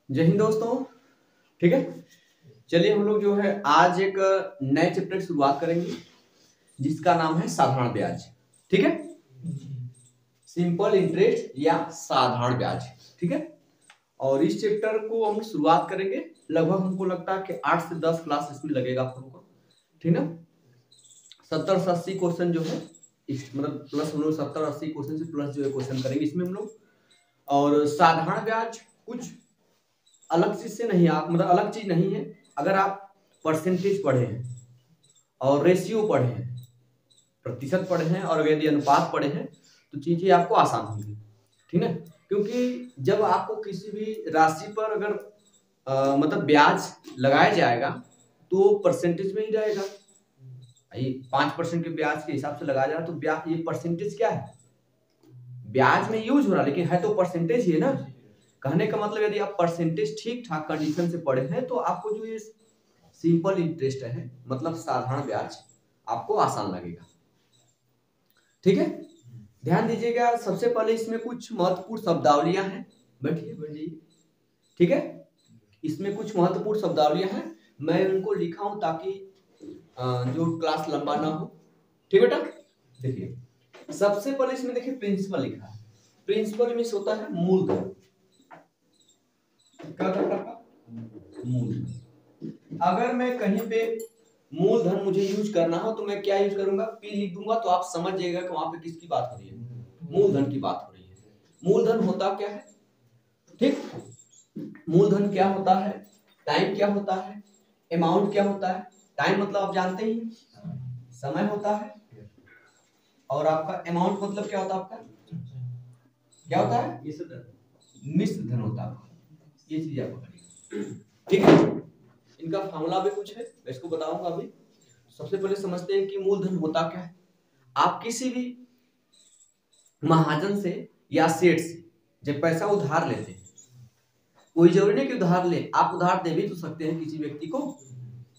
जय हिंद दोस्तों। ठीक है, चलिए हम लोग जो है आज एक नए चैप्टर की शुरुआत करेंगे जिसका नाम है साधारण ब्याज। ठीक है, सिंपल इंटरेस्ट या साधारण ब्याज। ठीक है, और इस चैप्टर को हम शुरुआत करेंगे। लगभग हमको लगता है कि 8 से 10 क्लास इसमें लगेगा आप लोगों को। ठीक है, 70 से 80 क्वेश्चन जो है मतलब प्लस हम लोग 70-80 क्वेश्चन से प्लस जो है क्वेश्चन करेंगे इसमें हम लोग। और साधारण ब्याज कुछ अलग चीज से नहीं, आप मतलब अलग चीज नहीं है। अगर आप परसेंटेज पढ़े हैं और रेशियो पढ़े हैं, प्रतिशत पढ़े हैं और यदि अनुपात पढ़े हैं तो चीजें आपको आसान होंगी। ठीक है, क्योंकि जब आपको किसी भी राशि पर अगर मतलब ब्याज लगाया जाएगा तो परसेंटेज में ही रहेगा। 5% के ब्याज के हिसाब से लगाया जा रहा तो ब्याज, ये परसेंटेज क्या है, ब्याज में यूज हो रहा लेकिन है तो परसेंटेज ही है ना। कहने का मतलब यदि आप परसेंटेज ठीक ठाक कंडीशन से पढ़े हैं तो आपको जो ये सिंपल इंटरेस्ट है मतलब साधारण ब्याज आपको आसान लगेगा। ठीक है, ध्यान दीजिएगा। सबसे पहले इसमें कुछ महत्वपूर्ण शब्दावलियां हैं। बैठिए बैठिए। ठीक है, इसमें कुछ महत्वपूर्ण शब्दावलियां हैं, मैं उनको लिखा हूं ताकि जो क्लास लंबा ना हो। ठीक बेटा, देखिए सबसे पहले इसमें देखिए प्रिंसिपल लिखा है। प्रिंसिपल मीन्स होता है मूलधन। क्या करता है मूलधन। अगर मैं कहीं पे मूलधन मुझे यूज करना हो तो मैं क्या यूज करूंगा, पी लिख दूंगा तो आप समझ जाइएगा कि वहां पे किसकी बात हो रही है, मूलधन की बात हो रही है। मूलधन होता क्या है, ठीक, मूलधन क्या होता है, टाइम क्या होता है, अमाउंट क्या होता है। टाइम मतलब आप जानते ही समय होता है, और आपका अमाउंट मतलब क्या होता है, आपका क्या होता है, मिश्र धन होता है। ये चीज आपको पढ़ेगी। ठीक है, इनका फॉर्मूला भी कुछ है, मैं इसको बताऊंगा अभी। सबसे पहले समझते हैं कि मूलधन होता क्या है। आप किसी भी महाजन से या सेठ से जब पैसा उधार लेते हैं, कोई जरूरी नहीं कि उधार ले, आप उधार दे भी तो सकते हैं किसी व्यक्ति को।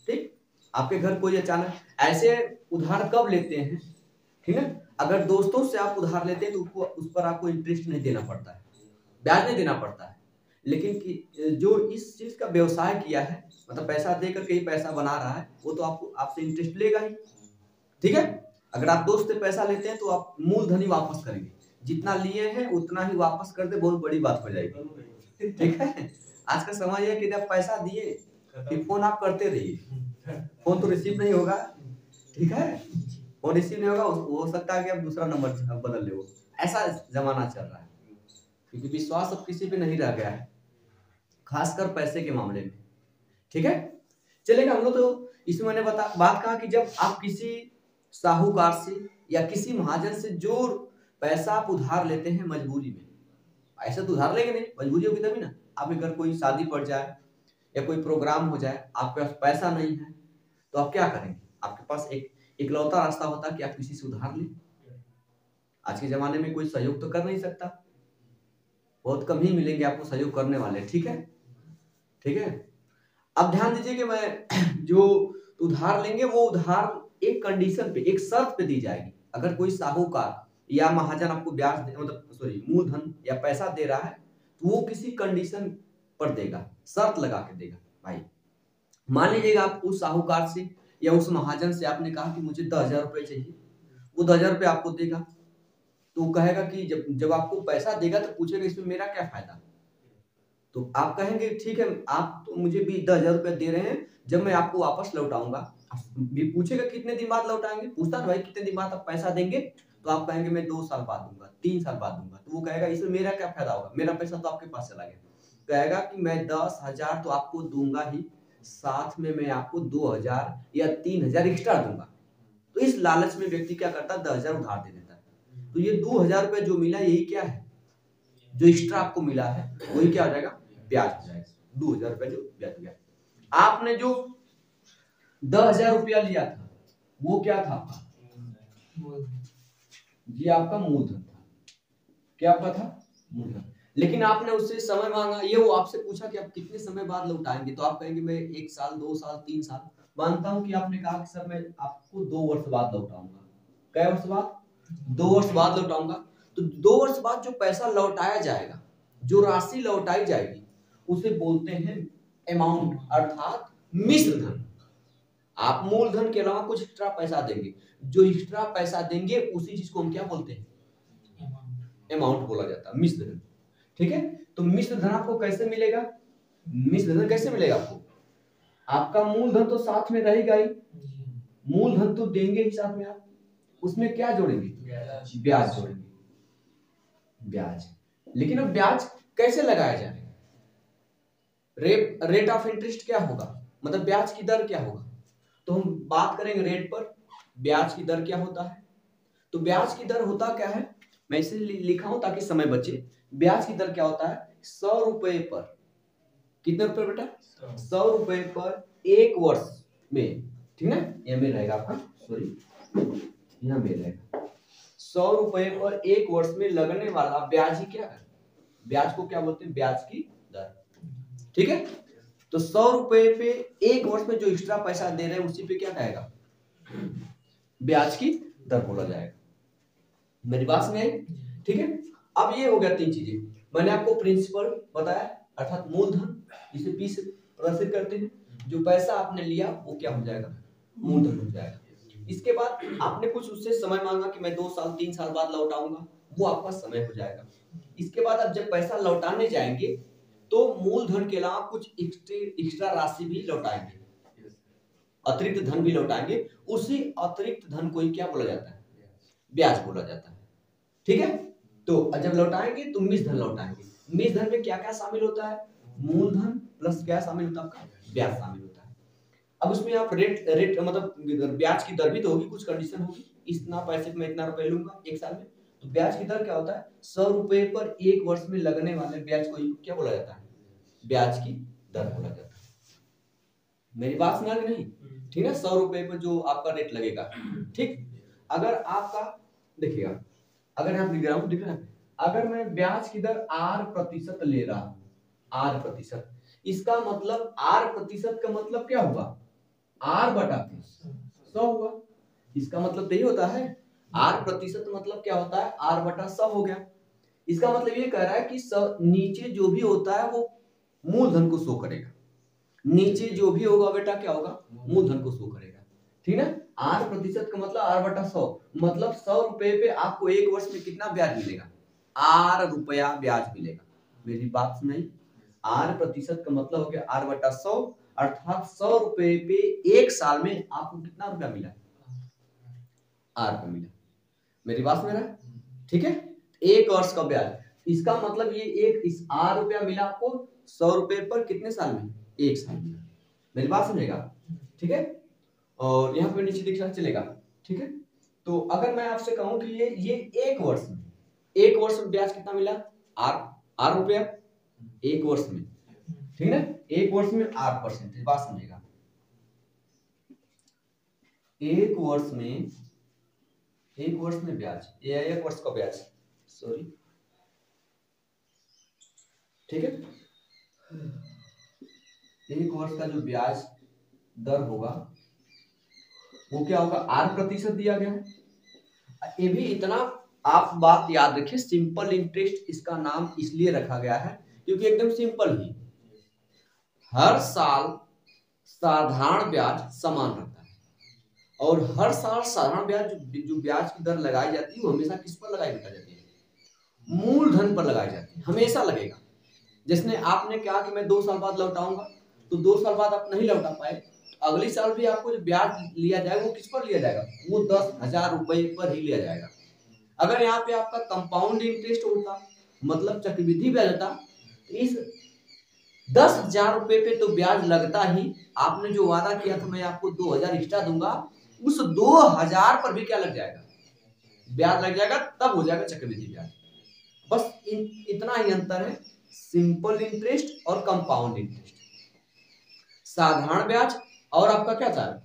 ठीक, आपके घर कोई अचानक ऐसे उधार कब लेते हैं, ठीक है, अगर दोस्तों से आप उधार लेते हैं तो उसको उस पर आपको इंटरेस्ट नहीं देना पड़ता है, ब्याज नहीं देना पड़ता है। लेकिन जो इस चीज का व्यवसाय किया है मतलब पैसा देकर के ही पैसा बना रहा है, वो तो आपको आपसे इंटरेस्ट लेगा ही। ठीक है, अगर आप दोस्त से पैसा लेते हैं तो आप मूलधन ही वापस करेंगे, जितना लिए हैं उतना ही वापस कर दे, बहुत बड़ी बात हो जाएगी। ठीक है, आज का समय है कि जब पैसा दिए फिर फोन आप करते रहिए, फोन तो रिसीव नहीं होगा। ठीक है, फोन रिसीव नहीं होगा, हो सकता है कि आप दूसरा नंबर बदल ले, वो ऐसा जमाना चल रहा है क्योंकि विश्वास अब किसी पे नहीं रह गया है, खासकर पैसे के मामले में। ठीक है, चलेगा। हम लोग तो इसमें मैंने बात कहा कि जब आप किसी साहूकार से या किसी महाजन से जो पैसा आप उधार लेते हैं मजबूरी में, ऐसे तो उधार लेंगे नहीं, मजबूरी होगी तभी ना। आपके घर कोई शादी पड़ जाए या कोई प्रोग्राम हो जाए, आपके पास पैसा नहीं है तो आप क्या करेंगे, आपके पास एक इकलौता रास्ता होता है कि आप किसी से उधार लें। आज के जमाने में कोई सहयोग तो कर नहीं सकता, बहुत कम ही मिलेंगे आपको सहयोग करने वाले। ठीक है, ठीक है। अब ध्यान दीजिए कि मैं जो उधार लेंगे वो उधार एक कंडीशन पे, एक शर्त पे दी जाएगी। अगर कोई साहूकार या महाजन आपको ब्याज मतलब सॉरी मूलधन या पैसा दे रहा है तो वो किसी कंडीशन पर देगा, शर्त लगा के देगा। भाई मान लीजिएगा आप उस साहूकार से या उस महाजन से आपने कहा कि मुझे 10,000 रुपए चाहिए, वो 10,000 रुपए आपको देगा तो वो कहेगा कि जब जब आपको पैसा देगा तो पूछेगा इसमें मेरा क्या फायदा। तो आप कहेंगे ठीक है, आप तो मुझे भी 10,000 रुपए दे रहे हैं, जब मैं आपको वापस लौटाऊंगा, भी पूछेगा कितने दिन बाद लौटाएंगे, पूछता है भाई कितने दिन बाद आप पैसा देंगे, तो आप कहेंगे मैं 2 साल बाद दूंगा, 3 साल बाद दूंगा। तो वो कहेगा इसमें मेरा क्या फायदा होगा, मेरा पैसा तो आपके पास चला गया। कहेगा कि मैं 10,000 तो आपको दूंगा ही, साथ में मैं आपको 2,000 या 3,000 एक्स्ट्रा दूंगा। तो इस लालच में व्यक्ति क्या करता है, 10,000 उधार दे देता है। तो ये 2,000 रुपए जो मिला यही क्या है, जो एक्स्ट्रा आपको मिला है वही क्या हो जाएगा, ब्याज हो जाएगा। 2,000 रुपए जो ब्याज हो गया। आपने जो 10,000 रुपया लिया था वो क्या था आपका, ये आपका मूलधन था। क्या आपका था, मूलधन। लेकिन आपने उससे समय मांगा, ये वो आपसे पूछा कि आप कितने समय बाद लौटाएंगे, तो आप कहेंगे मैं 1 साल 2 साल 3 साल। मानता हूं कि आपने कहा कि सर मैं आपको 2 वर्ष बाद लौटाऊंगा। कै वर्ष बाद, 2 वर्ष बाद लौटाऊंगा। तो 2 वर्ष बाद जो पैसा लौटाया जाएगा, जो राशि लौटाई जाएगी, उसे बोलते हैं अमाउंट, अर्थात मिश्र धन। आप मूलधन के अलावा कुछ एक्स्ट्रा पैसा देंगे, जो एक्स्ट्रा पैसा देंगे उसी चीज को हम क्या बोलते हैं, अमाउंट बोला जाता है, मिश्र धन। ठीक है, तो मिश्र धन आपको कैसे मिलेगा, मिश्र धन कैसे मिलेगा आपको, आपका मूलधन तो साथ में रहेगा ही, मूलधन तो देंगे ही साथ में, आप उसमें क्या जोड़ेंगे, ब्याज जोड़ेंगे, ब्याज। लेकिन अब ब्याज कैसे लगाया जाए, रेट ऑफ इंटरेस्ट क्या होगा, मतलब ब्याज की दर क्या होगा, तो हम बात करेंगे रेट पर। ब्याज की दर क्या होता है, तो ब्याज की दर होता क्या है, मैं इसे लिखा हूं ताकि समय बचे। ब्याज की दर क्या होता है, 100 रुपए पर, कितने रुपए बेटा, 100 रुपए पर एक वर्ष में, ठीक है, यह में रहेगा आपका, सॉरी यहाँ में रहेगा, 100 रुपए पर एक वर्ष में लगने वाला ब्याज ही क्या है, ब्याज को क्या बोलते हैं, ब्याज की दर। ठीक है, तो 100 रुपए पे एक वर्ष में जो एक्स्ट्रा पैसा दे रहे हैं उसी पे क्या कहेगा, ब्याज की दर बोला जाएगा। मेरी बात में आई, ठीक है। अब ये हो गया 3 चीजें, मैंने आपको प्रिंसिपल बताया, अर्थात मूलधन, जिसे पी से प्रदर्शित करते हैं, जो पैसा आपने लिया वो क्या हो जाएगा, मूलधन हो जाएगा। इसके बाद आपने कुछ उससे समय मांगा कि मैं 2 साल 3 साल बाद लौटाऊंगा, वो आपका समय हो जाएगा। इसके बाद आप जब पैसा लौटाने जाएंगे तो मूलधन के अलावा कुछ एक्स्ट्रा राशि भी लौटाएंगे, अतिरिक्त धन भी लौटाएंगे, उसी अतिरिक्त धन को ही क्या बोला जाता है, ब्याज बोला जाता है। ठीक है, तो जब लौटाएंगे तो मिश्र धन लौटाएंगे। मिश्र धन में क्या क्या शामिल होता है, मूलधन प्लस क्या शामिल होता है, आपका ब्याज शामिल होता है। अब उसमें आप रेट मतलब ब्याज की दर भी तो होगी, कुछ कंडीशन होगी, इतना पैसे में इतना रुपए लूंगा एक साल में, तो ब्याज की दर क्या होता है, 100 रुपए पर एक वर्ष में लगने वाले ब्याज को क्या बोला जाता है, ब्याज की दर बोला जाता है। मेरी बात सुना कि नहीं, ठीक है, 100 रुपए पर जो आपका रेट लगेगा। ठीक, अगर आपका देखिएगा, अगर यहाँ दिख रहा हूँ, दिख रहा है, अगर मैं ब्याज की दर 8% ले रहा हूँ, 8%, इसका मतलब 8% का मतलब क्या हुआ, R बटा 100 हुआ। इसका मतलब यही होता है, 8% मतलब क्या होता है, R बटा 100 हो गया। इसका मतलब ये कह रहा है कि नीचे जो भी होता है वो मूलधन को शो करेगा, नीचे जो भी होगा बेटा क्या होगा, मूलधन को शो करेगा। ठीक है, 8% का मतलब R बटा 100, मतलब 100 रुपए पे आपको एक वर्ष में कितना ब्याज मिलेगा, 8 रुपया ब्याज मिलेगा। मेरी बात सुनाई, 8% का मतलब हो गया R बटा 100, अर्थात 100 रुपए पे एक साल में आपको कितना रुपया मिला, 8 रुपया मिला। मेरी बात सुन रहा है, ठीक है, एक वर्ष का ब्याज, इसका मतलब ये एक इस 8 रुपया मिला आपको 100 रुपए पर कितने साल में, एक साल में। मेरी बात सुनेगा, ठीक है, और यहाँ पे नीचे दिख रहा चलेगा। ठीक है, तो अगर मैं आपसे कहूं कि ये एक वर्ष में ब्याज कितना मिला, आर रुपया एक वर्ष में, ठीक है, एक वर्ष में 8%। बात समझेगा, एक वर्ष में ब्याज, ये एक वर्ष का ब्याज, सॉरी, ठीक है, एक वर्ष का जो ब्याज दर होगा वो क्या होगा, 8% दिया गया है। ये भी इतना आप बात याद रखिए, सिंपल इंटरेस्ट इसका नाम इसलिए रखा गया है क्योंकि एकदम सिंपल ही, हर साल साधारण ब्याज समान रहता है, और हर साल साधारण ब्याज जो ब्याज की दर लगाई जाती है वो हमेशा किस पर लगाई जाती है, मूलधन पर लगाई जाती है, हमेशा लगेगा। जिसने आपने कहा कि मैं 2 साल बाद लौटाऊंगा, तो 2 साल बाद आप नहीं लौटा पाए, अगले साल भी आपको जो ब्याज लिया जाएगा वो किस पर लिया जाएगा, वो 10,000 रुपए पर ही लिया जाएगा। अगर यहाँ पे आपका कंपाउंड इंटरेस्ट होता, मतलब चक्रवृद्धि ब्याज होता, तो इस 10,000 रुपए पे तो ब्याज लगता ही, आपने जो वादा किया था मैं आपको 2,000 एक्स्ट्रा दूंगा, उस 2,000 पर भी क्या लग जाएगा, ब्याज लग जाएगा, तब हो जाएगा चक्रवृद्धि ब्याज। बस इतना ही अंतर है सिंपल इंटरेस्ट और कंपाउंड इंटरेस्ट। साधारण ब्याज और आपका क्या था,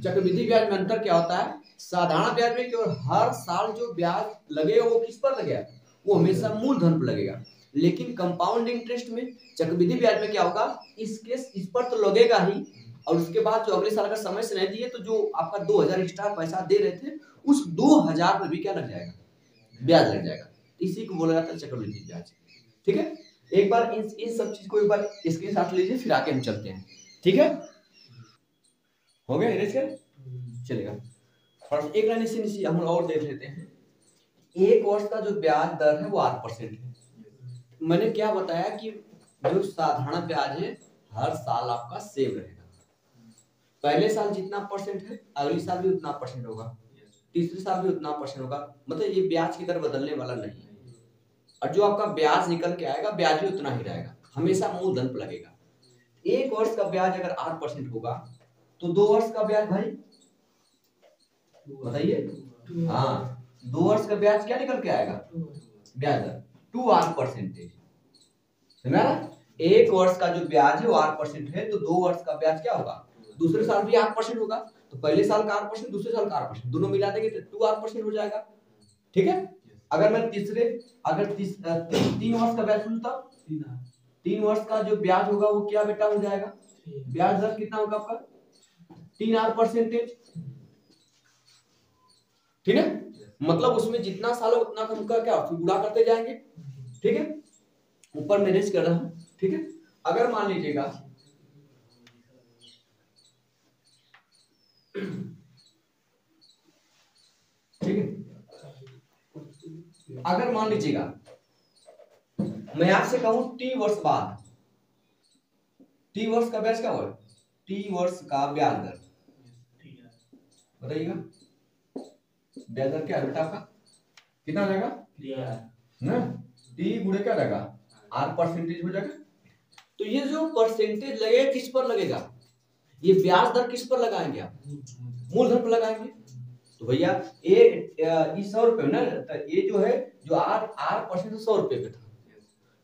चक्रवृद्धि ब्याज में अंतर क्या होता है, साधारण ब्याज में केवल हर साल जो ब्याज लगेगा वो किस पर लगेगा, वो हमेशा मूलधन पर लगेगा। लेकिन कंपाउंड इंटरेस्ट में, चक्रवृद्धि ब्याज में क्या होगा, इस पर तो लगेगा ही, और उसके बाद जो अगले साल अगर समय से नहीं दिए तो जो आपका 2,000 एक्स्ट्रा पैसा दे रहे थे उस 2,000 पर भी क्या लग जाएगा, ब्याज लग जाएगा। इसी को बोला जाता है चक्रवृद्धि ब्याज। ठीक है, एक बार इन सब चीज को एक बार स्क्रीनशॉट लीजिए, फिर आके हम चलते हैं। ठीक है, हो गया इरेज कर चलेगा। और एक लाइन इसी हम और देख लेते हैं। एक वर्ष का जो ब्याज दर है वो 8% है। मैंने क्या बताया कि जो साधारण ब्याज है हर साल आपका सेम रहेगा। पहले साल जितना परसेंट है अगली साल भी उतना परसेंट होगा, तीसरे साल भी उतना परसेंट होगा। मतलब ये ब्याज की दर बदलने वाला नहीं है। और जो आपका ब्याज निकल के आएगा ब्याज भी उतना ही रहेगा, हमेशा मूलधन पर लगेगा। एक वर्ष का ब्याज अगर 8% होगा तो 2 वर्ष का ब्याज भाई बताइए। हाँ, 2 वर्ष का ब्याज क्या निकल के आएगा? ब्याज दर 2.8%। समझा ना? एक वर्ष का जो ब्याज है वो 8% है, तो 2 वर्ष का ब्याज क्या होगा? दूसरे साल भी 8% होगा। तो पहले साल का 8%, दूसरे साल का 8%, दोनों मिला देंगे तो 2.8% हो जाएगा। ठीक है, अगर मैं तीन वर्ष का ब्याज सुनता, 3 वर्ष का जो ब्याज होगा वो क्या बेटा हो जाएगा? ब्याज दर कितना होगा आपका? 3.8%। ठीक है, मतलब उसमें जितना साल हो उतना हम का क्या गुणा करते जाएंगे। ठीक है, ऊपर मैनेज कर रहा हूं। ठीक है, अगर मान लीजिएगा ठीक है, अगर मान लीजिएगा मैं आपसे कहूं टी वर्ष बाद, टी वर्ष का ब्याज क्या होगा? टी वर्ष का ब्याज दर बताइएगा। ब्याज दर क्या है बेटा आपका? कितना हो जाएगा ना? टी गुणे क्या रहेगा? 8% हो जाएगा। तो ये जो परसेंटेज लगेगा किस पर लगेगा? ये ब्याज दर किस पर लगाएंगे आप? मूलधन पर लगाएंगे। तो भैया ये 100 रुपए ना, तो ये जो है जो 8% 100 रुपए पे था।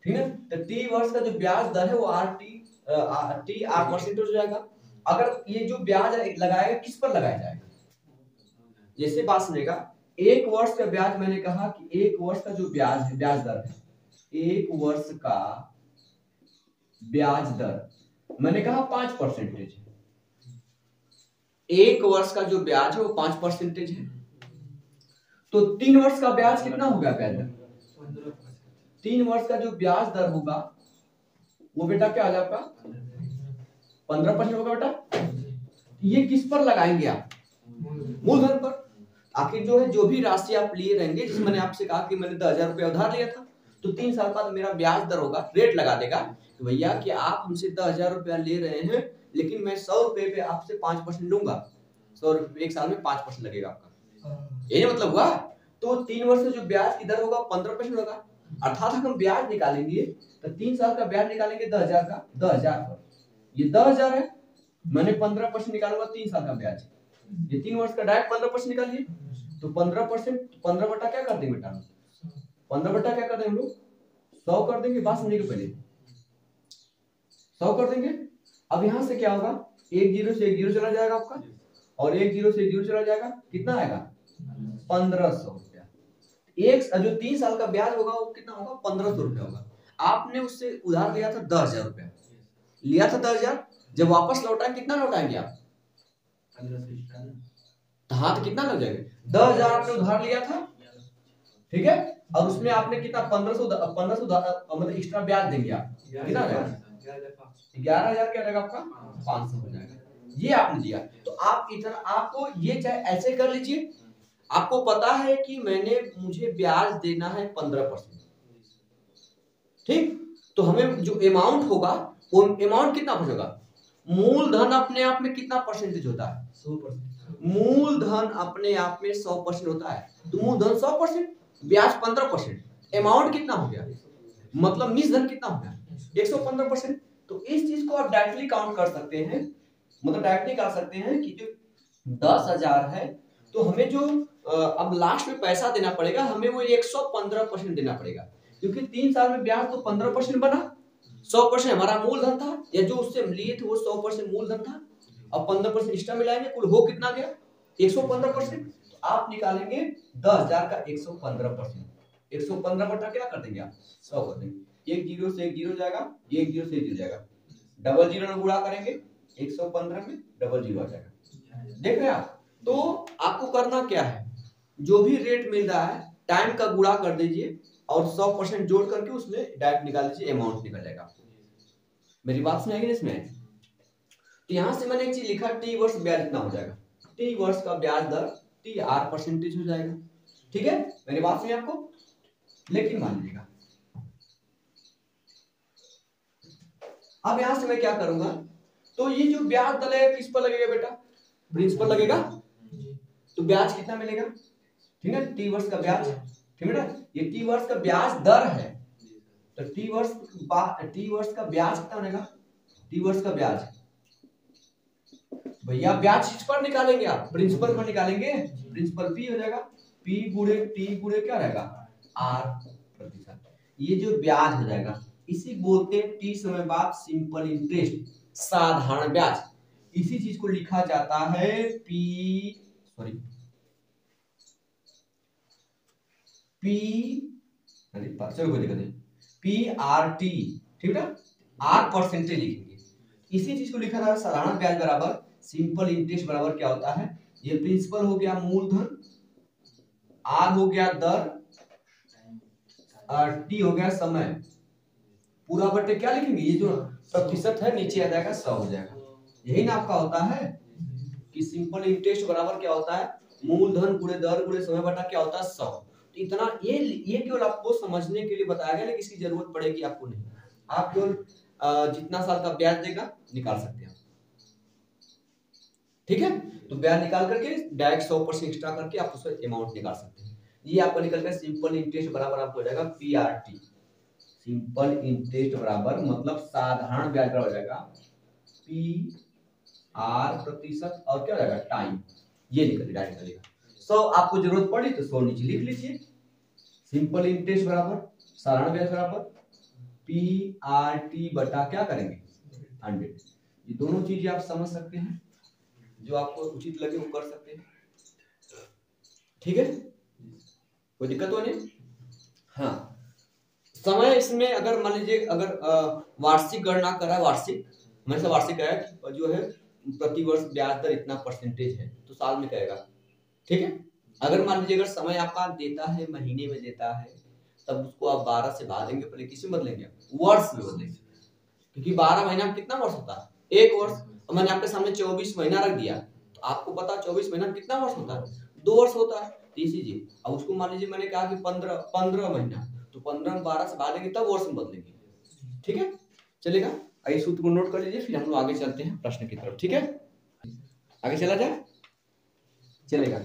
ठीक है, तो टी वर्ष का जो ब्याज दर है वो टी 8% हो जाएगा। अगर ये जो ब्याज लगाएगा किस पर लगाया जाएगा? जैसे बात सुनेगा, एक वर्ष का ब्याज, मैंने कहा कि एक वर्ष का जो ब्याज है, ब्याज दर है, एक वर्ष का ब्याज दर मैंने कहा 5% है। एक वर्ष का जो ब्याज है वो 5% है। तो 3 वर्ष का ब्याज कितना हो गया? ब्याज दर 3 वर्ष का जो ब्याज दर होगा वो बेटा क्या आ जाएगा? 15% होगा बेटा। ये किस पर लगाएंगे आप? मूलधन पर। आखिर जो है जो भी राशि आप लिए रहेंगे, जिस मैंने आपसे कहा कि मैंने 10,000 रुपया उधार लिया था, तो 3 साल बाद मेरा ब्याज दर होगा, रेट लगा देगा कि भैया कि आप हमसे 10,000 रुपया ले रहे हैं, लेकिन मैं 100 रुपए पे आपसे 5% लूंगा। 100 रुपए एक साल में 5% लगेगा आपका, यही मतलब हुआ। तो 3 वर्ष में जो ब्याज की दर होगा 15% होगा। अर्थात हम ब्याज निकालेंगे तो 3 साल का ब्याज निकालेंगे 10,000 का, 10,000 पर ये 10,000 है, मैंने 15% निकालूंगा 3 साल का ब्याज। ये 3 वर्ष का डायरेक्ट 15% निकालिए, तो 15%, 15 बटा क्या कर देंगे बेटा? 15 बटा क्या कर देंगे हम लोग? 100 कर देंगे। बात समझिए पहले, 100 कर देंगे। अब यहां से क्या होगा? एक जीरो से एक जीरो चला जाएगा आपका, और एक जीरो से एक जीरो चला जाएगा, कितना आएगा? 1500 रुपया। एक जो 3 साल का ब्याज होगा वो कितना होगा? 1500 रुपया होगा। आपने उससे उधार लिया था 10,000 रुपया, लिया था 10,000, जब वापस लौटाएंगे कितना लौटाएंगे आप? 1500। हाँ, तो कितना लग जाएगा? 10,000 आपने उधार लिया था, ठीक है, और उसमें आपने कितना 1500 मतलब एक्स्ट्रा ब्याज देंगे आप, कितना आ जाएगा? 11,000 क्या रहेगा आपका? 500 हो जाएगा। ये आपने दिया, तो आप इतना, आपको ये चाहे ऐसे कर लीजिए, आपको पता है कि मुझे ब्याज देना है 15%, ठीक, तो हमें जो अमाउंट होगा वो अमाउंट कितना होगा? मूलधन अपने आप में कितना परसेंटेज होता है? 100%। मूलधन अपने आप में 100% होता है, तो मूलधन 100%, ब्याज 15%, अमाउंट कितना हो गया? मतलब निश्धन कितना हो गया? 115%। तो इस चीज को आप डायरेक्टली काउंट कर सकते हैं, मतलब डायरेक्टली कर सकते हैं कि जो 10,000 है, तो हमें जो अब लास्ट में पैसा देना पड़ेगा, हमें वो 115% देना पड़ेगा, क्योंकि 3 साल में ब्याज तो 15% बना, 100% हमारा मूलधन था, या जो उससे लिए थे वो 100% मूलधन था, अब 15% एक्स्ट्रा मिलाएंगे, कुल हो कितना गया? 115%। तो आप निकालेंगे 10,000 का 115%, 115 बटा क्या कर देंगे आप? 100 कर देंगे। एक जीरो से एक जीरो जाएगा, एक जीरो से एक जीरो जाएगा, डबल जीरो में गुणा करेंगे 115 में, डबल जीरो आ जाएगा। देख रहे हैं आप? तो आपको करना क्या है, जो भी रेट मिल रहा है टाइम का गुणा कर दीजिए और 100% जोड़ करके उसमें डायरेक्ट निकाल दीजिए, अमाउंट निकल जाएगा आपको। मेरी बात सुनाएगी ना इसमें? तो यहाँ से मैंने एक चीज लिखा, टी वर्ष ब्याज इतना हो जाएगा, टी वर्ष का ब्याज दर टी आर परसेंटेज हो जाएगा। ठीक है, मेरी बात सुनिए आपको। लेकिन मान लीजिएगा अब यहां से मैं क्या करूंगा, तो ये जो ब्याज दर है किस पर लगेगा बेटा? प्रिंसिपल लगेगा। तो ब्याज कितना मिलेगा? ठीक है, टी वर्ष का ब्याज। ठीक है बेटा, ये टी वर्ष का ब्याज दर है, तो टी वर्ष का ब्याज कितना बनेगा? टी वर्ष का ब्याज भैया ब्याज किस पर निकालेंगे आप? प्रिंसिपल पर निकालेंगे। प्रिंसिपल पी हो जाएगा, पी गुणे टी गुणे क्या रहेगा? आर प्रतिशत। ये जो ब्याज हो जाएगा इसी बोलते हैं टी समय बाद सिंपल इंटरेस्ट, साधारण ब्याज। इसी चीज को लिखा जाता है पी आर टी। ठीक है, आर परसेंटेज लिखेंगे। इसी चीज को लिखा था साधारण ब्याज बराबर सिंपल इंटरेस्ट बराबर क्या होता है? ये प्रिंसिपल हो गया मूलधन, आर हो गया दर, और टी हो गया समय, पूरा बटे क्या लिखेंगे? ये जो प्रतिशत है नीचे आ जाएगा 100 हो जाएगा। यही ना आपका होता है कि सिंपल इंटरेस्ट बराबर क्या होता है? मूलधन गुणे दर गुणे समय बटा क्या होता है? 100। तो इतना ये केवल आपको समझने के लिए बताया गया, लेकिन इसकी जरूरत पड़ेगी आपको नहीं। आप केवल जितना साल का ब्याज देगा निकाल सकते हैं। ठीक है, तो ब्याज निकाल करके डायरेक्ट 100% एक्स्ट्रा करके आप उसका अमाउंट निकाल सकते हैं। ये आपका निकल कर सिंपल इंटरेस्ट बराबर आपको हो जाएगा पीआरटी। सिंपल इंटरेस्ट बराबर मतलब साधारण ब्याज बराबर हो जाएगा पी आर प्रतिशत और क्या हो जाएगा? टाइम। ये निकल डायरेक्ट निकलेगा। 100 आपको जरूरत पड़ी तो 100 नीचे लिख लीजिए। सिंपल इंटरेस्ट बराबर साधारण ब्याज बराबर पी आर टी बटा क्या करेंगे? 100। ये दोनों चीजें आप समझ सकते हैं, जो आपको उचित लगे वो कर सकते हैं। ठीक है, कोई दिक्कत तो नहीं? हाँ, समय इसमें अगर मान लीजिए अगर वार्षिक गणना करा, वार्षिक मतलब वार्षिक है जो है प्रति वर्ष ब्याज दर इतना परसेंटेज है, तो साल में कहेगा। ठीक है, अगर मान लीजिए अगर समय आपका देता है महीने में देता है, तब उसको आप 12 से भागेंगे, पहले किसी में बदलेंगे? वर्ष में बदलेंगे, क्योंकि 12 महीना में कितना वर्ष होता है? 1 वर्ष। और मैंने आपके सामने 24 महीना रख दिया, तो आपको पता 24 महीना में कितना वर्ष होता है? 2 वर्ष होता है। लीजिए अब उसको मान लीजिए मैंने कहा कि 15 महीना, तो 15 में 12 से भागेंगे तब वर्ष में बदलेंगे। ठीक है, चलेगा? आइए सूत्र को नोट कर लीजिए, फिर हम लोग आगे चलते हैं प्रश्न की तरफ। ठीक है, आगे चला जाए, चलेगा?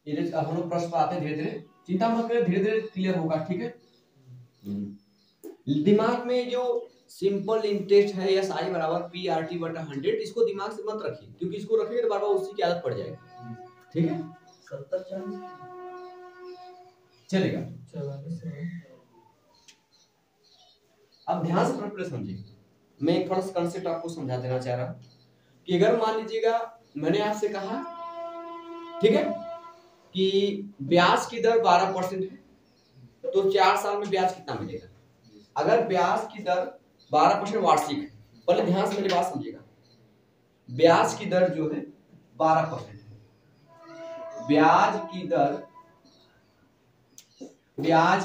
ये हम लोग प्रश्न पर आते हैं धीरे धीरे, चिंता मत करें, धीरे धीरे क्लियर होगा। ठीक है, दिमाग में जो सिंपल इंटरेस्ट है एस आई बराबर पी आर टी बटा 100, इसको दिमाग से मत रखिए, क्योंकि इसको रखेंगे तो बार बार उसी की आदत पड़ जाएगी। ठीक है, 70 चलेगा। अब ध्यान से प्रश्न समझिए, मैं एक थोड़ा सा कंसेप्ट आपको समझा देना चाह रहा हूं कि अगर मान लीजिएगा मैंने आपसे कहा, ठीक है, कि ब्याज की दर 12% है, तो 4 साल में ब्याज कितना मिलेगा? अगर ब्याज की दर 12% वार्षिक है, पहले ध्यान से मेरी बात समझिएगा, ब्याज की दर जो है 12% है, ब्याज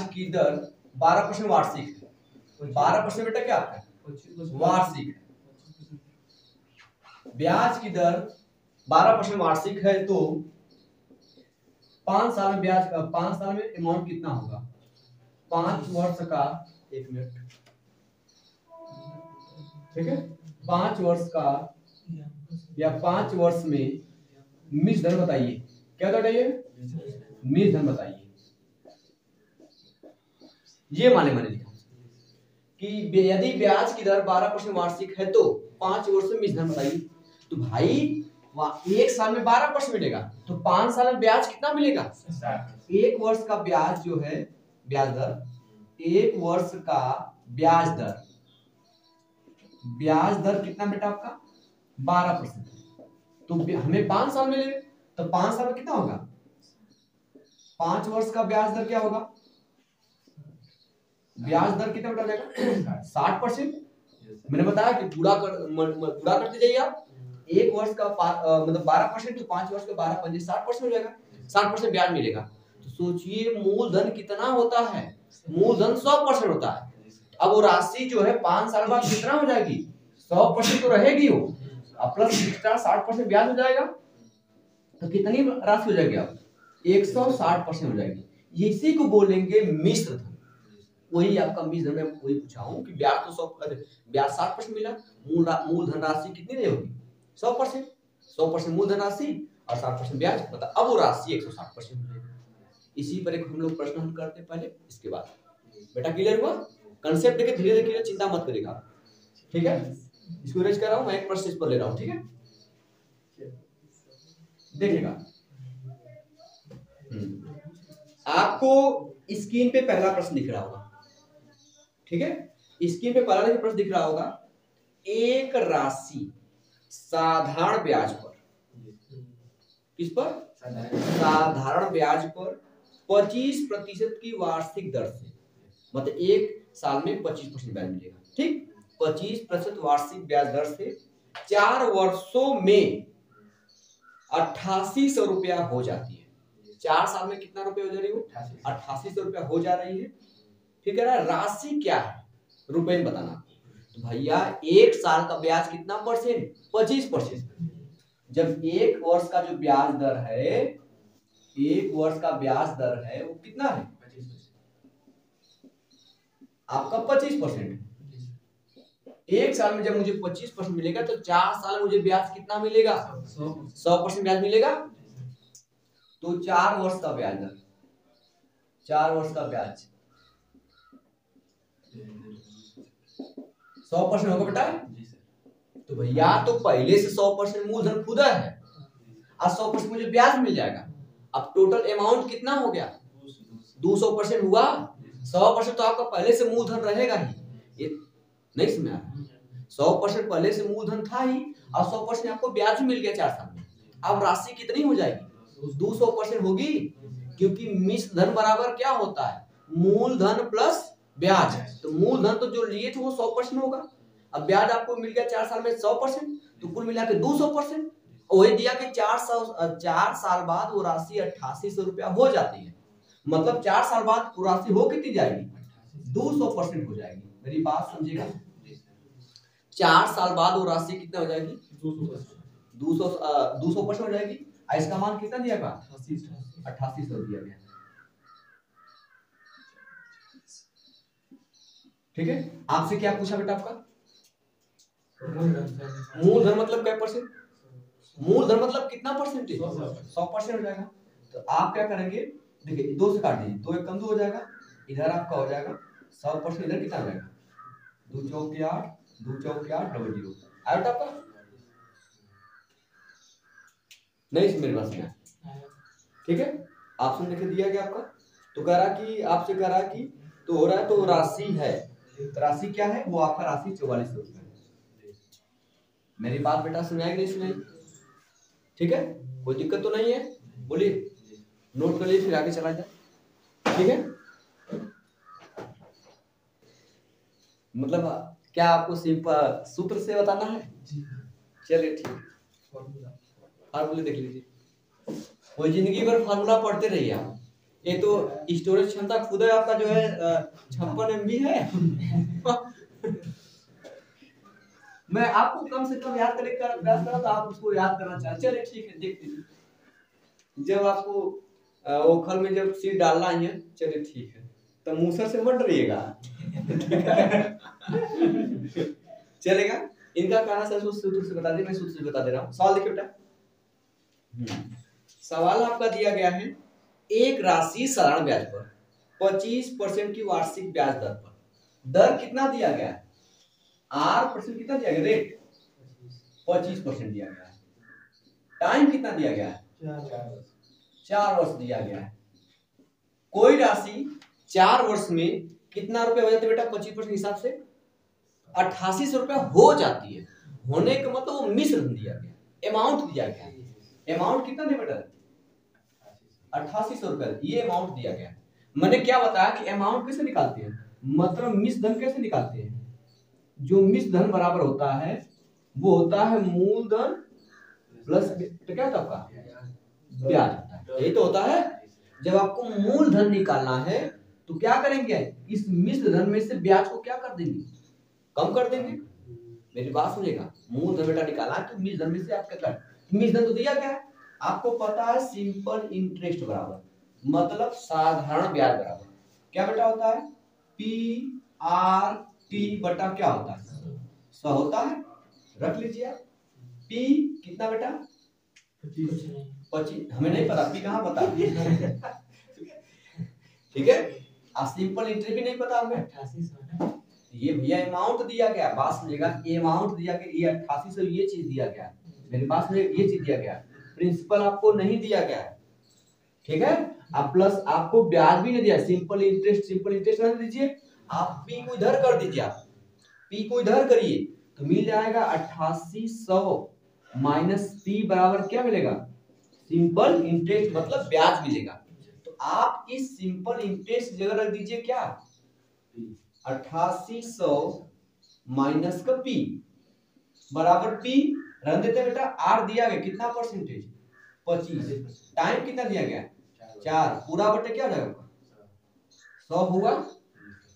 की दर 12% वार्षिक है। 12% बेटा क्या आता है? वार्षिक है। ब्याज की दर 12% वार्षिक है, तो 5 साल में ब्याज का 5 साल में अमाउंट कितना होगा? 5 वर्ष का, 1 मिनट, ठीक है, 5 वर्ष का या 5 वर्ष में मिश्र धन बताइए, क्या बताइए? मिश्र धन बताइए। ये माने लिखा कि यदि ब्याज की दर 12% वार्षिक है तो 5 वर्ष में मिश्र धन बताइए। तो भाई 1 साल में 12% मिलेगा, तो 5 साल में ब्याज कितना मिलेगा? 1 वर्ष का ब्याज जो है ब्याज दर, 1 वर्ष का ब्याज दर कितना बेटा आपका? 12%। तो हमें 5 साल मिलेगा, तो 5 साल में कितना होगा? 5 वर्ष का ब्याज दर क्या होगा? ब्याज दर कितना बेटा जाएगा? 60%। मैंने बताया कि पूरा करते जाइए आप। 1 वर्ष का मतलब 12%, तो 5 वर्ष का 12 5 60% हो जाएगा, 60% ब्याज मिलेगा। तो सोचिए मूलधन कितना होता है, मूलधन 100% होता है। अब वो राशि जो है 5 साल बाद कितना हो जाएगी, 100% तो रहेगी वो, अब प्लस एक्स्ट्रा 60% ब्याज हो जाएगा, तो कितनी राशि हो जाएगी, अब 160% हो जाएगी। इसी को बोलेंगे मिश्र धन। वही आपका मिश्र धन, मैं वही पूछा हूँ कि ब्याज तो 60% मिला, मूलधन राशि कितनी नहीं होगी, 100%, 100% मूलधन राशि और 60% ब्याज, मतलब अब वो राशि 160% हो जाएगी। इसी पर एक हम लोग प्रश्न हल करते हैं पहले, इसके बाद बेटा क्लियर हुआ कंसेप्ट, देखिए धीरे धीरे चिंता मत करेगा, ठीक है। इसको रेज कर रहा हूं मैं, एक प्रश्न इस पर ले रहा हूं, ठीक है। देखिएगा आपको स्क्रीन पे पहला प्रश्न दिख रहा होगा, ठीक है। स्क्रीन पे पहला प्रश्न दिख रहा होगा, एक राशि साधारण ब्याज पर, किस पर, साधारण ब्याज पर 25% की वार्षिक दर से, मतलब एक साल में 25% ब्याज मिलेगा, ठीक, 25% वार्षिक ब्याज दर से 4 वर्षों में 8800 रुपया हो जाती है। 4 साल में कितना रुपया हो जा रही है, 8800 रुपया हो जा रही है, ठीक है ना। राशि क्या है रुपए में बताना, तो भैया एक साल का ब्याज कितना परसेंट, 25%। जब एक वर्ष का जो ब्याज दर है, एक वर्ष का ब्याज दर है वो कितना है, आपका 25%। एक साल में जब मुझे 25% मिलेगा तो 4 साल में मुझे ब्याज कितना मिलेगा, 100% ब्याज मिलेगा। तो 4 वर्ष का ब्याज दर, 4 वर्ष का ब्याज 100% होगा बेटा। तो भैया तो पहले से 100% मूलधन खुदा है और 100% मुझे ब्याज मिल जाएगा। अब टोटल अमाउंट कितना हो गया, 200% हुआ। 100% तो आपका पहले से मूलधन रहेगा ही, ये नहीं समझ आ रहा, 100% पहले से मूलधन था ही और 100% आपको ब्याज भी मिल गया 4 साल में। अब राशि कितनी हो जाएगी, 200% होगी, क्योंकि मिश्र धन बराबर क्या होता है, मूलधन प्लस ब्याज। तो मूलधन तो जो लिए थे वो 100% होगा, अब ब्याज आपको मिल गया 4 साल में 100%, तो कुल मिला के 200%। वही दिया कि 4 साल बाद वो राशि 8800 रुपया हो जाती है, मतलब 4 साल बाद वो राशि हो कितनी जाएगी, 200% हो जाएगी। मेरी बात समझेगा, 4 साल बाद वो राशि कितना हो जाएगी, 200% हो जाएगी। इसका मान कितना दिया गया, 8800 दिया गया, ठीक है। आपसे क्या पूछा बेटा, आपका मूलधन मतलब क्या परसेंट, मूलधन मतलब कितना परसेंटेज, 100% हो जाएगा। तो आप क्या करेंगे, देखिए 2 से काट दीजिए, 2 एक कम 2 हो जाएगा, इधर आपका हो जाएगा 100%, इधर कितना हो जाएगा, 2 चौके 8, 2 चौके 8 डबल 0 आया बेटा आपका, नहीं मेरे पास में, ठीक है। ऑप्शन लिख दिया गया आपका। तो कह रहा कि आपसे कह रहा कि तो हो रहा है, तो राशि है, तो राशि क्या है, वो आपका राशि 4400 रुपये। मेरी बात बेटा सुनाई नहीं सुनाई, ठीक है, कोई दिक्कत तो नहीं है, बोलिए, नोट कर लीजिए फिर आगे चला जाए, ठीक है। मतलब क्या आपको सिंपल सूत्र से बताना है, चलिए ठीक, फार्मूले देख लीजिए, वो जिंदगी भर फार्मूला पढ़ते रहिए आप। ये तो स्टोरेज क्षमता खुद है आपका जो है 56 MB है मैं आपको कम से कम याद करने का प्रयास करा तो आप उसको याद करना चाहते, चलिए ठीक है, देख लीजिए। जब आपको ओखल में जब सीट डालना है, चलिए ठीक है, तो मूसर से मत डरिएगा चलेगा। इनका कहना सर सूत्र से बता दे, मैं सूत्र से बता दे रहा हूँ। सवाल देखिए बेटा, सवाल आपका दिया गया है, एक राशि साधारण ब्याज पर 25% की वार्षिक ब्याज दर पर, दर कितना दिया गया है, R% कितना दिया गया, रेट 25% दिया गया है, टाइम कितना दिया गया है, 4 वर्ष दिया गया है। कोई राशि 4 वर्ष में कितना रुपए हो जाते बेटा, 25% हिसाब से 8800 रुपया हो जाती है। होने का मतलब वो मिश्र दिया गया, अमाउंट दिया गया, अमाउंट कितना दिया बेटा, 8800 रुपया, ये अमाउंट दिया गया। मैंने क्या बताया कि अमाउंट कैसे निकालते हैं, मतलब मिश्र धन कैसे निकालते हैं, जो मिश्र धन बराबर होता है वो होता है मूलधन प्लस, तो क्या होता है आपका ब्याज होता है, यही तो होता है। जब आपको मूलधन निकालना है तो क्या करेंगे, इस मिश्र धन में से ब्याज को क्या कर देंगे, कम कर देंगे। मेरी बात सुनिएगा, मूलधन बेटा निकालना है तो मिश्र धन में से आप क्या कर, मिश्र धन तो दिया क्या है आपको पता है, सिंपल इंटरेस्ट बराबर मतलब साधारण ब्याज बराबर क्या बेटा होता है, पी आर टी बटा क्या होता है, 100 होता है। रख लीजिए आप, पी कितना बेटा 25, हमें नहीं पता पी कहाँ पता ठीक है, आप सिंपल इंटरेस्ट भी नहीं पता हमें, 8800 ये भैया अमाउंट दिया गया, बात सुनिएगा, अमाउंट दिया गया, ये 8800 ये चीज दिया गया, मेरी बात सुनिए, ये चीज दिया गया, प्रिंसिपल आपको नहीं दिया गया है, ठीक है। अब प्लस आपको ब्याज भी नहीं दिया, सिंपल इंटरेस्ट नहीं दीजिए, आप पी को इधर कर दीजिए, आप पी को इधर करिए तो मिल जाएगा 8800 माइनस पी बराबर क्या मिलेगा, सिंपल इंटरेस्ट मतलब ब्याज मिलेगा। तो आप इस सिंपल इंटरेस्ट जगह रख दीजिए क्या, 8800 माइनस का पी बराबर पी रख देते हैं बेटा, आर दिया गया कितना परसेंटेज 25, टाइम कितना दिया गया 4, पूरा बटे क्या हो जाएगा 100 हुआ,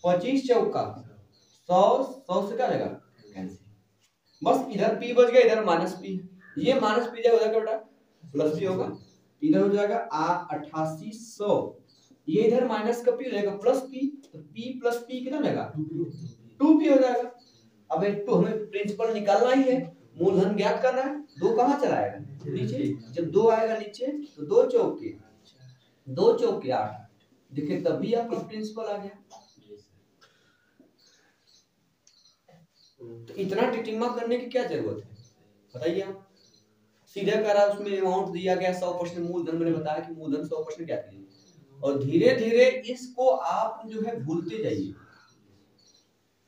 25 चौका 100, 100 से क्या जाएगा कैंसिल, बस इधर पी बच गया, इधर माइनस पी, ये माइनस पी जाएगा उधर क्या बेटा प्लस पी होगा, इधर हो जाएगा 8800, ये इधर माइनस का पी हो जाएगा प्लस पी, तो पी प्लस पी कितना जाएगा 2p हो जाएगा। अब एक तो हमें प्रिंसिपल निकालना ही है, मूलधन ज्ञात करना है, 2 कहाँ चला आएगा नीचे, जब 2 आएगा नीचे तो 2 चौके 8, देखिए तभी आपका प्रिंसिपल आ गया। तो इतना टिटिम्मा करने की क्या जरूरत है बताइए आप, सीधे करा उसमें अमाउंट दिया गया 100% मूलधन, मैंने बताया कि मूलधन 100% क्या है, और धीरे धीरे इसको आप जो है भूलते जाइए,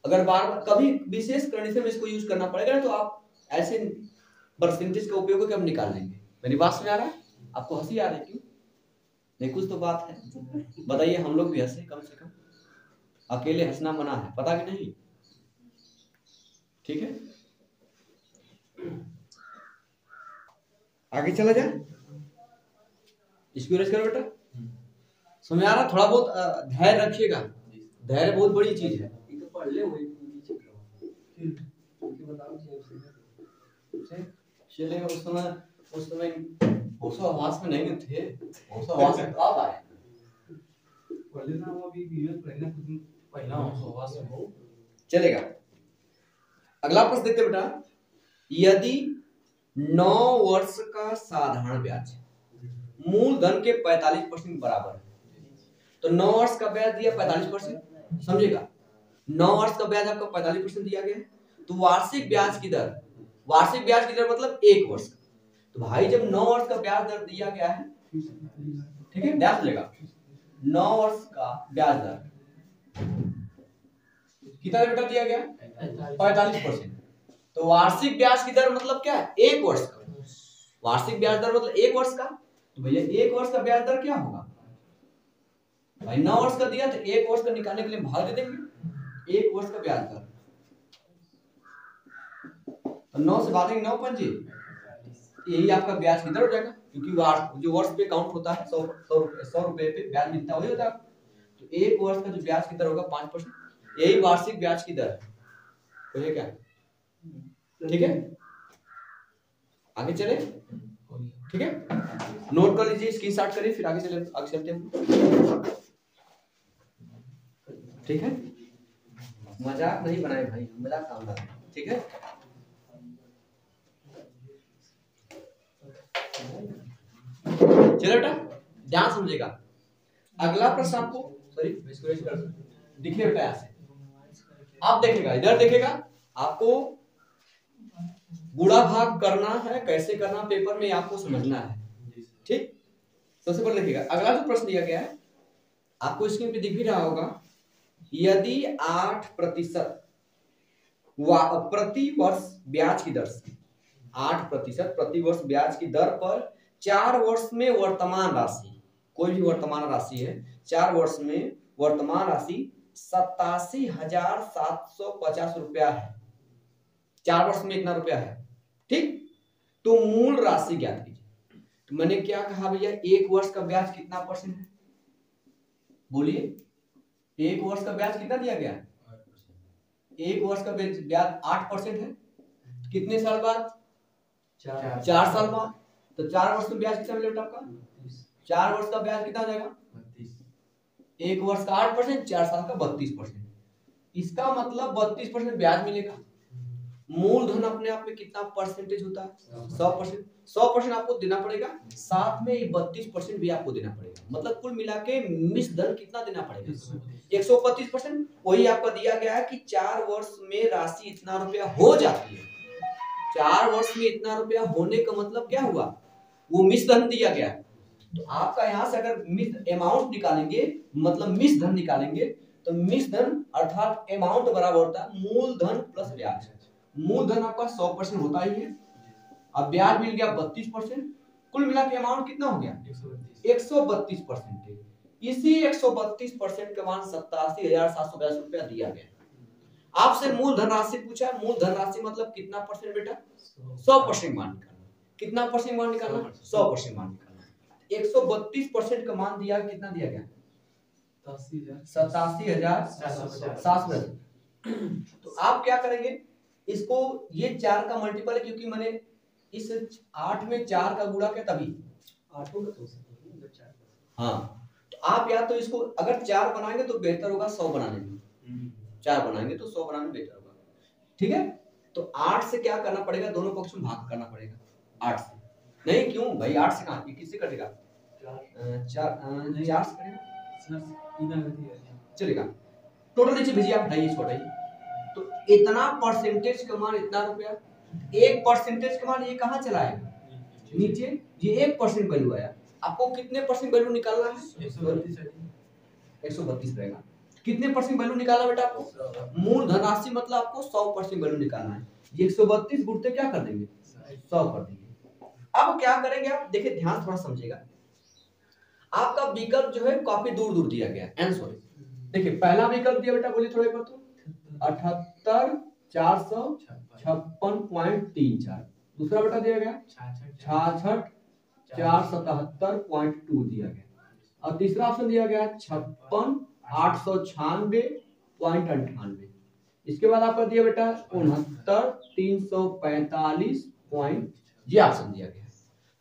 अगर बार बार कभी विशेष कंडीशन में इसको यूज करना पड़ेगा ना तो आप ऐसे परसेंटेज का उपयोग करके हम निकाल लेंगे। मेरी बात समझ आ रहा है आपको, हंसी आ रही है क्यों, नहीं कुछ तो बात है बताइए, हम लोग भी हंसे कम से कम, अकेले हंसना मना है पता कि नहीं, ठीक है। आगे चला जाए, इसको रेस करो बेटा, समझ आ रहा, थोड़ा बहुत धैर्य रखिएगा, धैर्य बहुत बड़ी चीज है, तो पढ़ ले वही चलेगा। उस समय होशो आवास में नहीं थे, होशो आवास में कब आए, पहले ना वो अभी वीडियो पहला होशो आवास में हो चलेगा। अगला प्रश्न देखते बेटा, यदि 9 वर्ष का साधारण ब्याज मूलधन के 45% बराबर है, तो 9 वर्ष का ब्याज दिया 45%, समझेगा 9 वर्ष का ब्याज आपका 45% दिया गया है, तो वार्षिक ब्याज की दर मतलब 1 वर्ष, तो भाई जब 9 वर्ष का ब्याज दर दिया गया है, ठीक है ध्यान से, 9 वर्ष का ब्याज दर कितना बेटा दिया गया 45%, तो वार्षिक ब्याज की दर मतलब क्या है 1 वर्ष का, वार्षिक ब्याज दर मतलब 1 वर्ष का, तो भैया 1 वर्ष का ब्याज दर क्या होगा भाई, 9 वर्ष का दिया तो 1 वर्ष का निकालने के लिए भाग दे देंगे, 1 वर्ष का ब्याज दर, तो 9 से भागेंगे 9 पंजे, यही आपका ब्याज की दर हो जाएगा, क्योंकि जो वर्ष पे काउंट होता है 100 रुपए पे ब्याज मिलता है वही होता है, तो 1 वर्ष का जो ब्याज की दर होगा 5%, यही वार्षिक ब्याज की दर है, तो ये क्या ठीक है। आगे चले, ठीक है नोट कर लीजिए, स्क्रीनशॉट करिए, फिर आगे चलते हैं, ठीक है। मजाक नहीं बनाए भाई, मजाक काम कर, ठीक है। चलो बेटा ध्यान समझिएगा, अगला प्रश्न आपको दिखिए बेटा, ऐसे आप देखेगा, इधर देखेगा, आपको गुणा भाग करना है, कैसे करना पेपर में आपको समझना है, ठीक। सबसे पहले देखिएगा, अगला जो प्रश्न दिया गया है आपको स्क्रीन पे दिख भी रहा होगा, यदि 8% प्रति वर्ष ब्याज की दर से 8% प्रति वर्ष ब्याज की दर पर 4 वर्ष में वर्तमान राशि, कोई भी वर्तमान राशि है, 4 वर्ष में वर्तमान राशि 87,750 रुपया है, 4 वर्ष में इतना रुपया है, ठीक। तो मूल राशि ज्ञात कीजिए, तो मैंने क्या कहा भैया 1 वर्ष का ब्याज कितना परसेंट है बोलिए, एक वर्ष का ब्याज कितना दिया गया? एक वर्ष का ब्याज 8% है। कितने साल बाद? 4 साल बाद। तो 4 वर्ष में ब्याज कितना मिलेगा आपका? 4 वर्ष का ब्याज कितना हो जाएगा? 1 वर्ष का 8%, 4 साल का 32%। इसका मतलब 32% ब्याज मिलेगा। मूलधन अपने आप में कितना परसेंटेज होता है? 100%। 100% आपको देना पड़ेगा, साथ में 32% भी आपको देना पड़ेगा। मतलब कुल मिला के मिश्र धन कितना देना पड़ेगा? 125%। वही आपका दिया गया है कि 4 वर्ष में राशि इतना रुपया हो जाती है। 4 वर्ष में इतना रुपया होने का मतलब क्या हुआ? वो मिश्र धन दिया गया है। तो आपका यहां से अगर मिश्र अमाउंट निकालेंगे, मतलब मिश्र धन निकालेंगे, तो मिश्र धन अर्थात अमाउंट बराबर होता है मूलधन प्लस ब्याज। मूलधन आपका 100% होता ही है, अब ब्याज मिल गया 32%। कुल मिला के अमाउंट कितना हो गया? 132%। इसी 132% के मान 87,742 रुपया दिया गया। आपसे मूलधन राशि पूछा है। मूलधन राशि मतलब कितना परसेंट बेटा? 100% मान निकालना। कितना परसेंट मान निकालना? 100% मान निकालना। 132% का मान दिया, कितना दिया गया? 87,750। तो आप क्या करेंगे इसको, ये 4 का मल्टीपल है, क्योंकि मैंने इस 8 में 4 का गुणा किया तभी 8 होगा तो हाँ। तो आप या तो इसको अगर 4 बनाएंगे तो बेहतर होगा 100 बनाने में, 4 बनाएंगे तो 100 बनाने में बेहतर होगा। ठीक है, तो 8 से क्या करना पड़ेगा? दोनों पक्ष में भाग करना पड़ेगा 8 से। नहीं क्यों भाई, 8 से कहां, किससे कटेगा? 4 से कटेगा, चलेगा। टोटल नीचे भेजिए आप, हटाइए इसको, हटाइए। तो इतना परसेंटेज का मान इतना रुपया, 1% का मान ये कहां चला आएगा? नीचे। ये 1% वैल्यू आया। आपको कितने परसेंट वैल्यू निकालना है? 132 रहेगा। कितने परसेंट वैल्यू निकालना बेटा आपको? मूल धनराशि मतलब आपको 100% वैल्यू निकालना है। ये 132 गुणते क्या कर देंगे? 100 कर देंगे। अब क्या करेंगे आप देखिए, ध्यान थोड़ा समझिएगा। आपका विकल्प जो है काफी दूर दूर दिया गया है, आंसर देखिए। पहला विकल्प दिया बेटा, बोलिए थोड़े पर, तो 78,456.34। दूसरा बेटा दिया गया 66,477.2 दिया गया। और तीसरा ऑप्शन दिया गया 56,896.98। इसके बाद आपका दिया बेटा 69,345 पॉइंट, ये ऑप्शन दिया गया।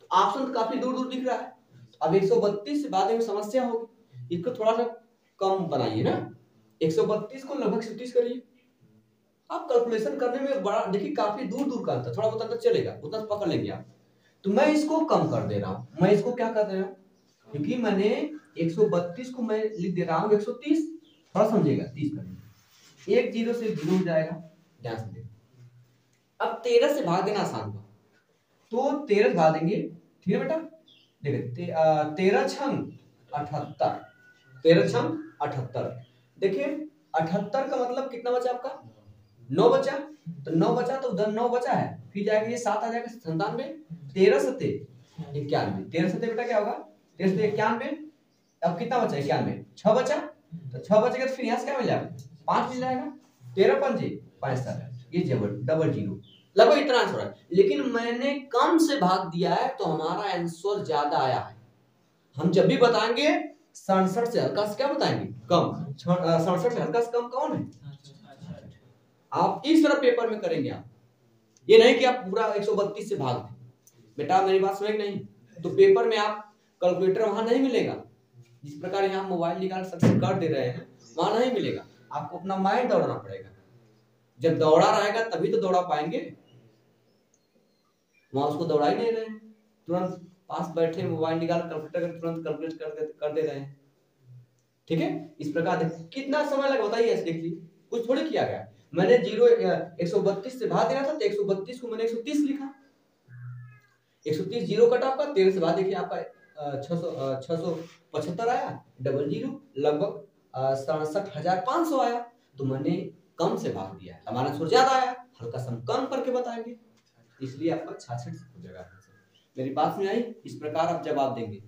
तो ऑप्शन तो काफी दूर दूर दिख रहा है। अब 132 से बाद में समस्या होगी, इसको थोड़ा सा कम बनाइए ना। 132 को लगभग 37 करिए। आप कैलकुलेशन करने में बड़ा देखिए काफी दूर दूर का अंतर, थोड़ा बहुत अंतर चलेगा, उतना पकड़ लेंगे आप। तो मैं इसको कम कर दे रहा हूं। मैं इसको क्या कर दे रहा हूं, क्योंकि मैंने 132 को मैं लिख दे रहा हूं 130। थोड़ा समझिएगा, 30 करेंगे, एक जीरो से जीरो हो जाएगा, ध्यान से देखिए। अब 13 से भाग देना आसान होगा, तो 13 से भाग देंगे। ठीक है बेटा, देखिए 13 छंग 78, 13 छंग 78। देखिए 78 का मतलब कितना बचा आपका? 9 बचा। तो 9 बचा तो उधर 9 बचा है, फिर जाएगा ये 7 आ जाएगा 97। 13 सत्ते 91। 13 सत्ते बेटा क्या होगा? 13 सत्ते 91। अब कितना बचा? 91। 6 बचा, तो 6 बचेगा तो फिर यहाँ से क्या मिल जाएगा? 5 मिल जाएगा। 13 पंजे 65, ये डबल जीरो, लगभग इतना आंसर है। लेकिन मैंने कम से भाग दिया है तो हमारा आंसर ज्यादा आया है। हम जब भी बताएंगे 67 से हल्का से क्या बताएंगे? कम। 67 से हल्का से कम कौन है? आप इस तरह पेपर में करेंगे आप, ये नहीं कि आप पूरा 132 से भाग दें। बेटा मेरी बात समझ नहीं, तो पेपर में आप कैलकुलेटर वहां नहीं मिलेगा, जिस प्रकार यहाँ मोबाइल निकाल सकते कर दे रहे हैं, वहां नहीं मिलेगा। आपको अपना माइंड दौड़ाना पड़ेगा। जब दौड़ा रहेगा तभी तो दौड़ा पाएंगे, वहां उसको दौड़ा ही नहीं रहे हैं। तुरंत पास बैठे मोबाइल निकाल कैलकुलेटर तुरंत कैलकुलेट कर दे रहे हैं। ठीक है, इस प्रकार कितना समय लगा बताइए, देख लीजिए, कुछ थोड़ी किया गया। मैंने 132 से भाग देना था तो 132 को मैंने 130 लिखा। 130 जीरो कट आपका, 13 से बाद देखिए आपका 675 आया, डबल जीरो, लगभग 67,500 आया। तो मैंने कम से भाग दिया है, हमारा आंसर ज्यादा आया, हल्का सा कम करके बताएंगे, इसलिए आपका 66 हो जाएगा। मेरी बात में आई? इस प्रकार आप जवाब देंगे।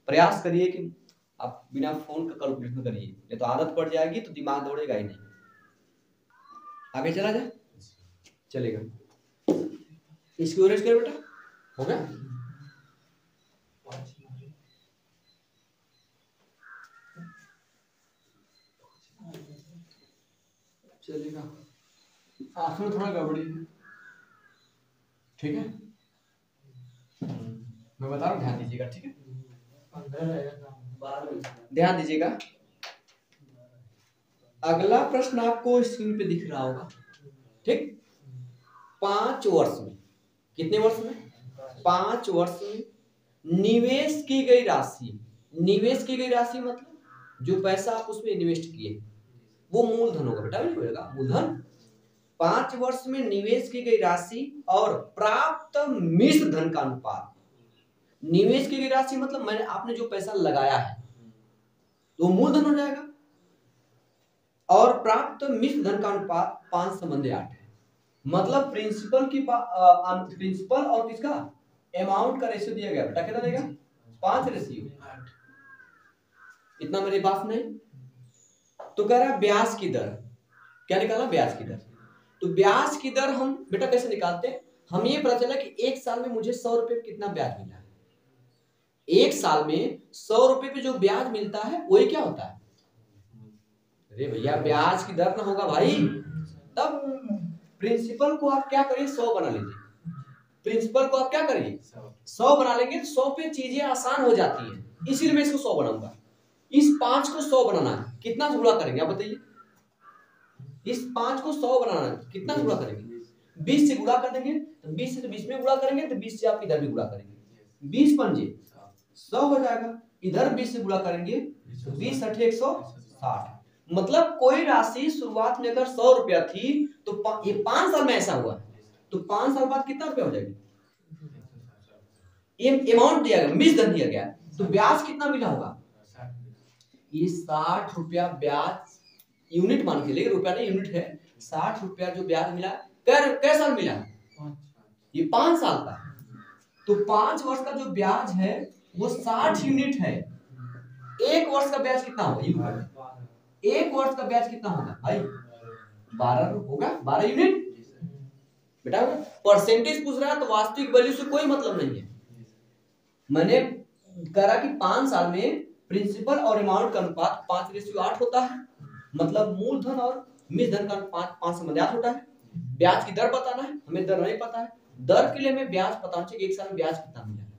प्रयास करिए कि आप बिना फोन का कैलकुलेशन करिए, नहीं तो आदत पड़ जाएगी तो दिमाग दौड़ेगा ही नहीं। आगे चला जाए, चलेगा। इसकी ओरेज कर बेटा, हो गया। चलेगा, आंख में थोड़ा गड़बड़ी है, ठीक है, मैं बता रहा हूँ, ध्यान दीजिएगा, ठीक है, ध्यान दीजिएगा। अगला प्रश्न आपको स्क्रीन पे दिख रहा होगा, ठीक। 5 वर्ष में, कितने वर्ष में, 5 वर्ष में निवेश की गई राशि, निवेश की गई राशि मतलब जो पैसा आप उसमें इन्वेस्ट किए वो मूलधन होगा बेटा, नहीं होगा मूलधन। 5 वर्ष में निवेश की गई राशि और प्राप्त मिश्र धन का अनुपात, निवेश की गई राशि मतलब मैंने आपने जो पैसा लगाया है तो मूलधन हो जाएगा, और प्राप्त मिश्र धन का अनुपात 5:8 है। मतलब प्रिंसिपल की प्रिंसिपल और किसका अमाउंट का रेशियो दिया गया बेटा, कितना देगा 5:8। इतना मेरी बात नहीं। तो कह रहा है ब्याज की दर, क्या निकालना, ब्याज की दर। तो ब्याज की दर हम बेटा कैसे निकालते हैं, हम ये पता चला कि 1 साल में मुझे 100 रुपए कितना ब्याज मिला है, 1 साल में 100 रुपए पे जो ब्याज मिलता है वही क्या होता है, अरे भैया ब्याज की दर ना होगा भाई। तब प्रिंसिपल को आप क्या करिए 100 बना लीजिए, प्रिंसिपल को आप क्या करिए 100 बना लेंगे तो 100 पे चीजें आसान हो जाती हैं, इसीलिए मैं इसको 100 बनाऊंगा। इस 5 को 100 बनाना है, कितना से गुणा करेंगे आप बताइए, इस 5 को 100 बनाना है कितना से गुणा करेंगे, 20 से गुणा कर देंगे, तो 20 से तो 20 में गुणा करेंगे, तो 20 से आप इधर भी गुणा करेंगे, 20 पंजे 100 हो जाएगा, इधर 20 से गुणा करेंगे तो 20 × 8 160। मतलब कोई राशि शुरुआत में अगर 100 रुपया थी तो ये 5 साल में ऐसा हुआ तो 5 साल बाद कितना रुपया हो जाएगी, ये अमाउंट दिया गया, मिश्र धन दिया गया, तो ब्याज कितना मिला होगा, ये 60 रुपया ब्याज, यूनिट मान के, लेकिन रुपया नहीं यूनिट है, 60 रुपया जो ब्याज मिला, कै साल मिला, ये 5 साल का। तो 5 वर्ष का जो ब्याज है वो 60 यूनिट है। 1 वर्ष का ब्याज कितना होगा, 1 वर्ष का ब्याज कितना होगा भाई, 12 होगा, 12 यूनिट बेटा। परसेंटेज पूछ रहा है तो वास्तविक वैल्यू से कोई मतलब नहीं है। मैंने कहा कि 5 साल में प्रिंसिपल और अमाउंट का अनुपात 5:8 होता है, मतलब मूलधन और मिश्र धन का अनुपात 5:8 होता है। ब्याज की दर बताना है, हमें दर नहीं पता है, दर के लिए हमें ब्याज पता होना चाहिए 1 साल में ब्याज कितना मिला है।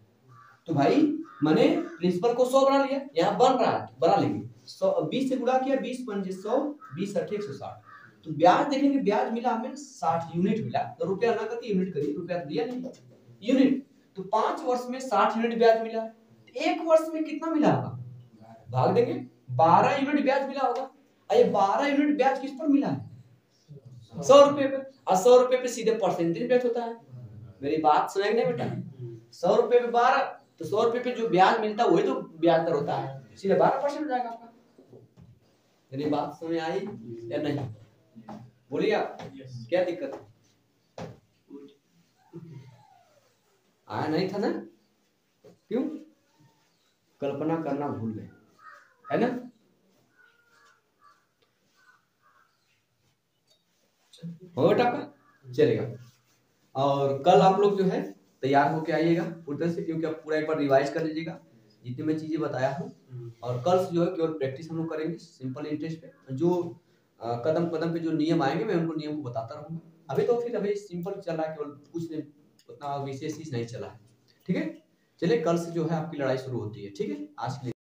तो भाई मैंने प्रिंसिपल को 100 बना लिया, यहाँ बन रहा है, बना लेंगे 20 से गुणा किया, 20 पंजे 100, 20 × 8 160। तो ब्याज देखेंगे, ब्याज मिला हमें 60 यूनिट मिला, तो रुपया ना करके यूनिट करिए, रुपया दिया नहीं यूनिट। तो 5 वर्ष में 60 यूनिट ब्याज मिला, 1 वर्ष में कितना मिला होगा, भाग देंगे, 12 यूनिट ब्याज मिला होगा। ये 12 यूनिट ब्याज किस पर मिला है, 100 रुपए पे, और 100 रुपए पे सीधे परसेंटेज ब्याज होता है। मेरी बात समझ नहीं बेटा, 100 रुपए पे 12, तो 100 रुपए पे जो ब्याज मिलता है वही तो ब्याज दर होता है, सीधे 12% हो जाएगा आपका। मेरी बात समझ आई या नहीं, बोलिए आप, क्या दिक्कत है, आया नहीं था ना, क्यों, कल्पना करना भूल गए है ना। हो बेटा आपका, चलेगा। और कल आप लोग जो है तैयार होके आइएगा उधर से, क्योंकि आप पूरा एक बार रिवाइज कर लीजिएगा जितनी मैं चीजें बताया हूँ। और कल से जो है केवल प्रैक्टिस हम लोग करेंगे सिंपल इंटरेस्ट पे, जो कदम कदम पे जो नियम आएंगे मैं उनको नियम को बताता रहूंगा। अभी तो फिर अभी सिंपल चल रहा है, केवल कुछ उतना विशेष चीज नहीं चला है, ठीक है। चलिए कल से जो है आपकी लड़ाई शुरू होती है, ठीक है। आज के लिए